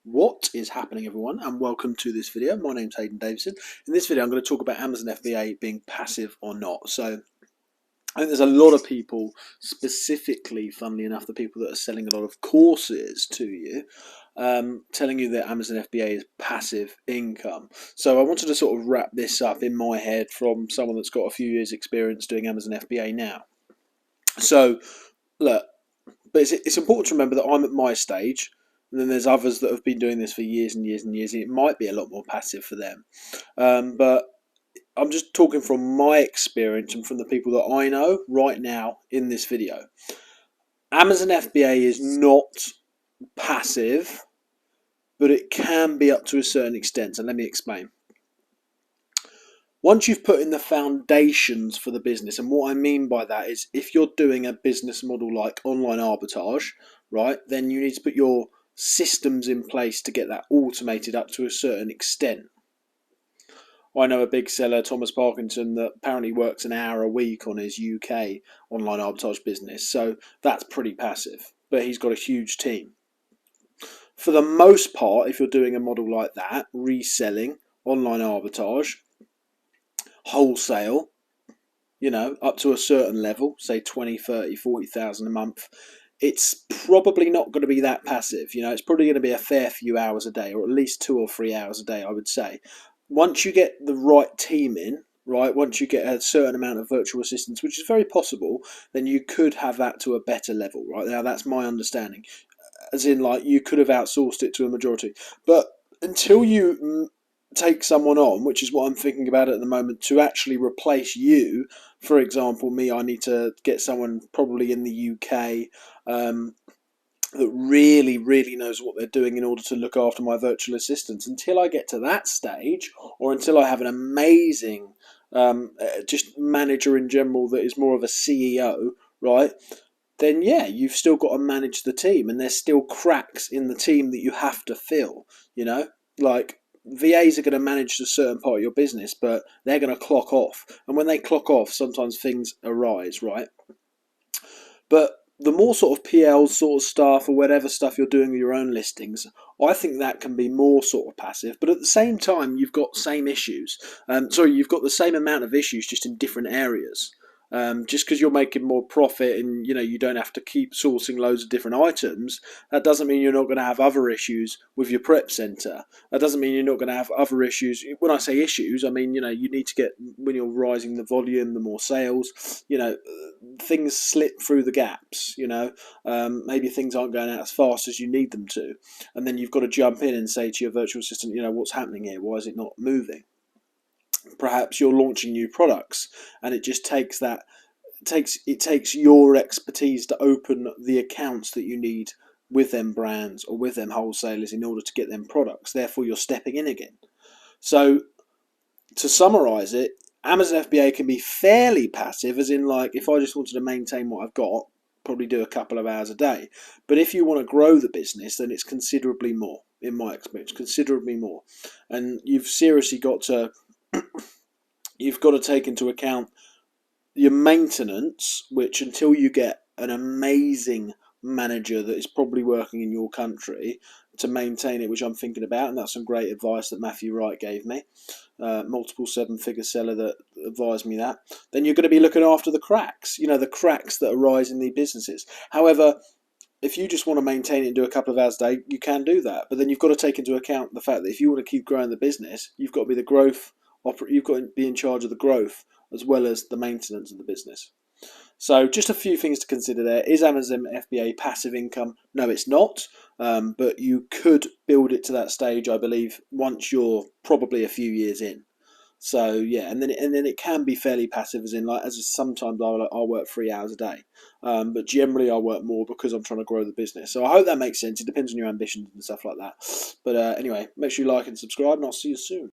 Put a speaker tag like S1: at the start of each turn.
S1: What is happening, everyone, and welcome to this video. My name's Hayden Davidson. In this video I'm going to talk about Amazon FBA being passive or not. So I think there's a lot of people, specifically, funnily enough, the people that are selling a lot of courses to you, telling you that Amazon FBA is passive income. So I wanted to sort of wrap this up in my head from someone that's got a few years experience doing Amazon FBA now. So look, but it's important to remember that I'm at my stage, and then there's others that have been doing this for years and years and years. And it might be a lot more passive for them, but I'm just talking from my experience and from the people that I know right now in this video. Amazon FBA is not passive, but it can be up to a certain extent, and let me explain. Once you've put in the foundations for the business, and what I mean by that is if you're doing a business model like online arbitrage, right, then you need to put your systems in place to get that automated up to a certain extent. I know a big seller, Thomas Parkinson, that apparently works an hour a week on his UK online arbitrage business, so that's pretty passive, but he's got a huge team. For the most part, if you're doing a model like that, reselling, online arbitrage, wholesale, up to a certain level, say 20, 30, 40,000 a month, it's probably not going to be that passive. It's probably going to be a fair few hours a day, or at least 2 or 3 hours a day, I would say. Once you get the right team in, right, once you get a certain amount of virtual assistants, which is very possible, then you could have that to a better level, right? Now, that's my understanding. As in, like, you could have outsourced it to a majority. But until you take someone on, which is what I'm thinking about at the moment, to actually replace you. For example, me, I need to get someone probably in the UK that really, really knows what they're doing in order to look after my virtual assistants. Until I get to that stage, or until I have an amazing just manager in general that is more of a CEO, right, then yeah, you've still got to manage the team, and there's still cracks in the team that you have to fill, like VAs are going to manage a certain part of your business, but they're going to clock off. And when they clock off, sometimes things arise, right? But the more sort of PL sort of stuff, or whatever stuff you're doing with your own listings, I think that can be more sort of passive. But at the same time, you've got same issues. You've got the same amount of issues, just in different areas. Just because you're making more profit and you don't have to keep sourcing loads of different items, that doesn't mean you're not going to have other issues with your prep center. That doesn't mean you're not going to have other issues. When I say issues, I mean you need to get, when you're rising the volume, the more sales, things slip through the gaps. Maybe things aren't going out as fast as you need them to, and then you've got to jump in and say to your virtual assistant, what's happening here? Why is it not moving? Perhaps you're launching new products, and it just takes your expertise to open the accounts that you need with them brands or with them wholesalers in order to get them products. Therefore, you're stepping in again. So, to summarize it, Amazon FBA can be fairly passive, as in, like, if I just wanted to maintain what I've got, probably do a couple of hours a day. But if you want to grow the business, then it's considerably more, in my experience, considerably more. And you've seriously got to take into account your maintenance, which, until you get an amazing manager that is probably working in your country to maintain it, which I'm thinking about, and that's some great advice that Matthew Wright gave me, multiple 7-figure seller that advised me that, then you're going to be looking after the cracks, the cracks that arise in the businesses. However, if you just want to maintain it and do a couple of hours a day, you can do that. But then you've got to take into account the fact that if you want to keep growing the business, you've got to be you've got to be in charge of the growth as well as the maintenance of the business. So just a few things to consider there. Is Amazon FBA passive income? No, it's not. But you could build it to that stage, I believe, once you're probably a few years in. So yeah, and then it can be fairly passive, as sometimes I'll work 3 hours a day, but generally I work more because I'm trying to grow the business. So I hope that makes sense. It depends on your ambitions and stuff like that. But anyway, make sure you like and subscribe, and I'll see you soon.